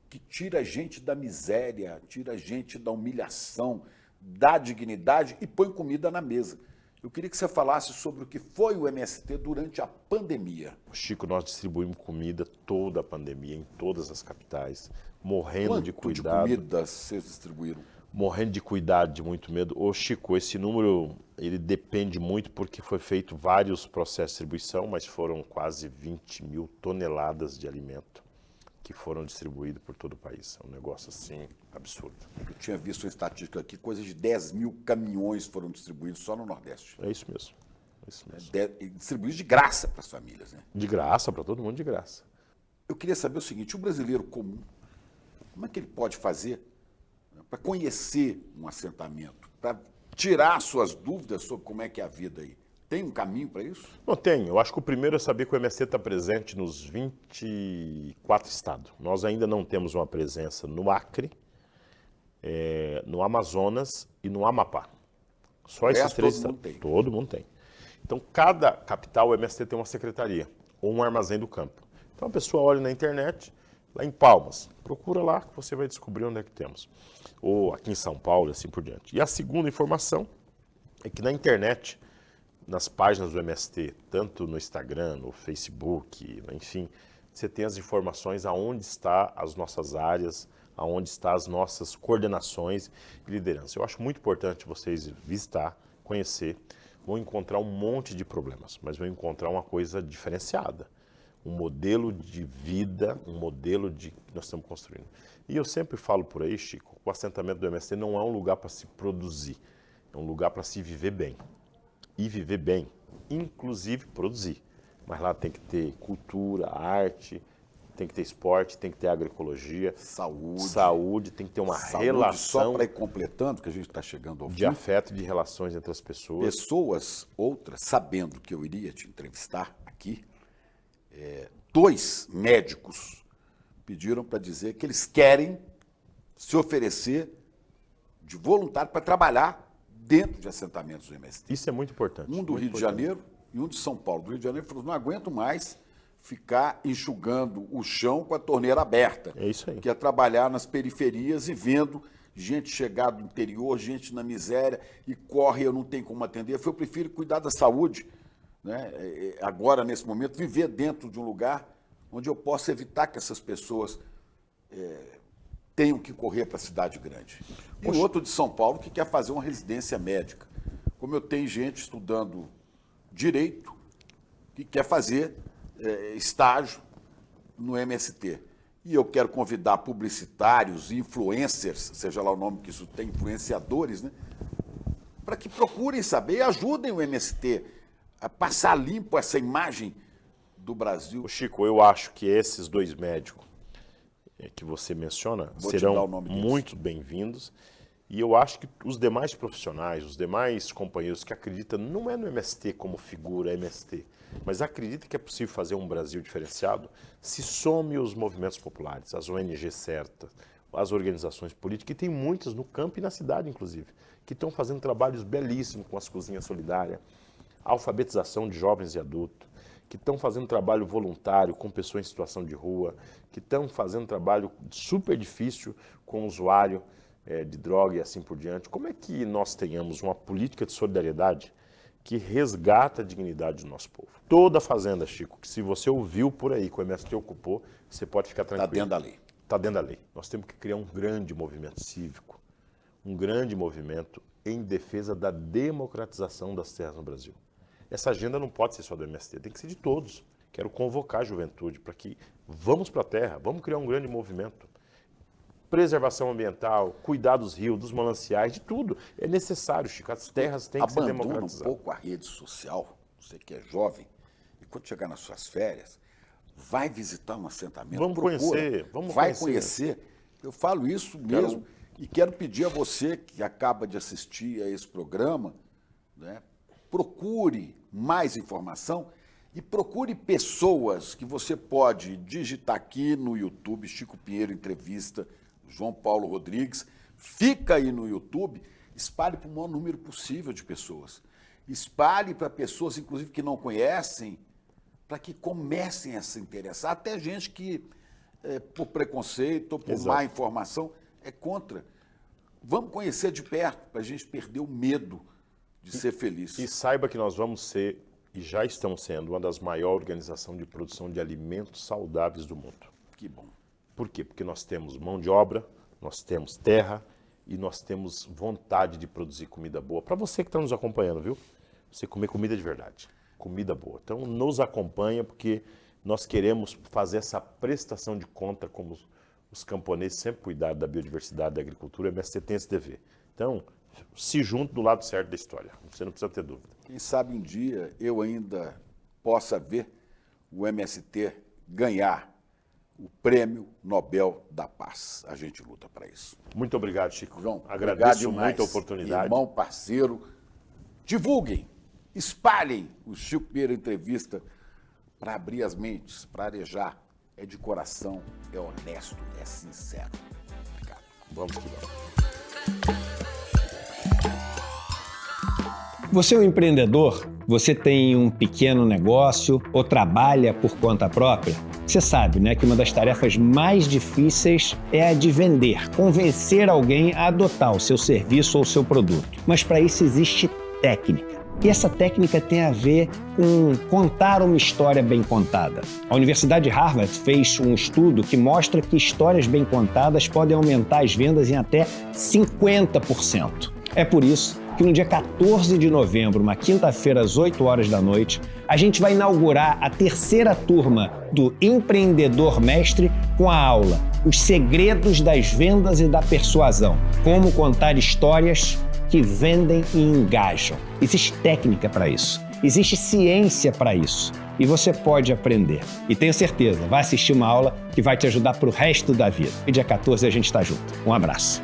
que tira a gente da miséria, tira a gente da humilhação, dá dignidade e põe comida na mesa. Eu queria que você falasse sobre o que foi o MST durante a pandemia. Chico, nós distribuímos comida toda a pandemia, em todas as capitais, morrendo de Quanto de cuidado. comida vocês distribuíram? Morrendo de cuidado, de muito medo. Ô Chico, esse número, ele depende muito porque foi feito vários processos de distribuição, mas foram quase 20 mil toneladas de alimento que foram distribuídos por todo o país. É um negócio assim, absurdo. Eu tinha visto uma estatística aqui, coisa de 10 mil caminhões foram distribuídos só no Nordeste. É isso mesmo. É isso mesmo. E distribuídos de graça para as famílias, né? De graça, para todo mundo de graça. Eu queria saber o seguinte, o brasileiro comum, como é que ele pode fazer para conhecer um assentamento, para tirar suas dúvidas sobre como é que é a vida aí? Tem um caminho para isso? Não tem. Eu acho que o primeiro é saber que o MST está presente nos 24 estados. Nós ainda não temos uma presença no Acre, no Amazonas e no Amapá. Só esses três estados. Todo mundo tem. Então, cada capital, o MST tem uma secretaria ou um armazém do campo. Então, a pessoa olha na internet, lá em Palmas, procura lá que você vai descobrir onde é que temos. Ou aqui em São Paulo, assim por diante. E a segunda informação é que na internet, nas páginas do MST, tanto no Instagram, no Facebook, enfim, você tem as informações aonde estão as nossas áreas, aonde estão as nossas coordenações e liderança. Eu acho muito importante vocês visitar, conhecer, vão encontrar um monte de problemas, mas vão encontrar uma coisa diferenciada, um modelo de vida, um modelo que nós estamos construindo. E eu sempre falo por aí, Chico, o assentamento do MST não é um lugar para se produzir, é um lugar para se viver bem. E viver bem, inclusive produzir. Mas lá tem que ter cultura, arte, tem que ter esporte, tem que ter agroecologia. Saúde, tem que ter uma relação... Só para ir completando, que a gente está chegando ao fim. De afeto, de relações entre as pessoas. Pessoas, outras, sabendo que eu iria te entrevistar aqui, 2 médicos pediram para dizer que eles querem se oferecer de voluntário para trabalhar dentro de assentamentos do MST. Isso é muito importante. Um do Rio de Janeiro e um de São Paulo. Do Rio de Janeiro falou, não aguento mais ficar enxugando o chão com a torneira aberta. É isso aí. Quer trabalhar nas periferias e vendo gente chegar do interior, gente na miséria e corre, eu não tenho como atender. Eu prefiro cuidar da saúde, né? Agora, nesse momento, viver dentro de um lugar onde eu possa evitar que essas pessoas tenham que correr para a cidade grande. E o outro de São Paulo que quer fazer uma residência médica. Como eu tenho gente estudando direito que quer fazer estágio no MST. E eu quero convidar publicitários, influencers, seja lá o nome que isso tem, influenciadores, né? Para que procurem saber e ajudem o MST a passar limpo essa imagem do Brasil. Chico, eu acho que esses 2 médicos que você menciona serão muito bem-vindos. E eu acho que os demais profissionais, os demais companheiros que acreditam, não é no MST como figura MST, mas acreditam que é possível fazer um Brasil diferenciado, se some os movimentos populares, as ONGs certas, as organizações políticas, que tem muitas no campo e na cidade, inclusive, que estão fazendo trabalhos belíssimos com as cozinhas solidárias, alfabetização de jovens e adultos, que estão fazendo trabalho voluntário com pessoas em situação de rua, que estão fazendo trabalho super difícil com o usuário de droga e assim por diante. Como é que nós tenhamos uma política de solidariedade que resgata a dignidade do nosso povo? Toda fazenda, Chico, que se você ouviu por aí que o MST ocupou, você pode ficar tranquilo. Está dentro da lei. Está dentro da lei. Nós temos que criar um grande movimento cívico, um grande movimento em defesa da democratização das terras no Brasil. Essa agenda não pode ser só do MST, tem que ser de todos. Quero convocar a juventude para que vamos para a terra, vamos criar um grande movimento. Preservação ambiental, cuidar dos rios, dos mananciais, de tudo. É necessário, Chico, as terras têm que ser democratizadas. Abandona um pouco a rede social, você que é jovem, e quando chegar nas suas férias, vai visitar um assentamento. Vamos conhecer. Vai conhecer. Eu falo isso mesmo e quero pedir a você que acaba de assistir a esse programa, né, procure mais informação e procure pessoas que você pode digitar aqui no YouTube, Chico Pinheiro Entrevista, João Paulo Rodrigues, fica aí no YouTube, espalhe para o maior número possível de pessoas. Espalhe para pessoas, inclusive, que não conhecem, para que comecem a se interessar. Até gente que, por preconceito ou por má informação, é contra. Vamos conhecer de perto, para a gente perder o medo de ser feliz. E saiba que nós vamos ser, e já estamos sendo, uma das maiores organizações de produção de alimentos saudáveis do mundo. Que bom. Por quê? Porque nós temos mão de obra, nós temos terra e nós temos vontade de produzir comida boa. Para você que está nos acompanhando, viu? Você comer comida de verdade, comida boa. Então nos acompanha porque nós queremos fazer essa prestação de conta como os camponeses sempre cuidaram da biodiversidade da agricultura, o MST tem esse dever. Então, se junte do lado certo da história, você não precisa ter dúvida. Quem sabe um dia eu ainda possa ver o MST ganhar o Prêmio Nobel da Paz. A gente luta para isso. Muito obrigado, Chico. João, agradeço demais, muito a oportunidade. Irmão, parceiro, divulguem, espalhem o Chico Pereira Entrevista para abrir as mentes, para arejar. É de coração, é honesto, é sincero. Obrigado. Vamos que vamos. Você é um empreendedor? Você tem um pequeno negócio ou trabalha por conta própria? Você sabe, né, que uma das tarefas mais difíceis é a de vender, convencer alguém a adotar o seu serviço ou o seu produto. Mas para isso existe técnica. E essa técnica tem a ver com contar uma história bem contada. A Universidade de Harvard fez um estudo que mostra que histórias bem contadas podem aumentar as vendas em até 50%. É por isso que no dia 14 de novembro, uma quinta-feira, às 8 horas da noite, a gente vai inaugurar a terceira turma do Empreendedor Mestre com a aula Os Segredos das Vendas e da Persuasão. Como contar histórias que vendem e engajam. Existe técnica para isso. Existe ciência para isso. E você pode aprender. E tenho certeza, vai assistir uma aula que vai te ajudar para o resto da vida. E dia 14 a gente está junto. Um abraço.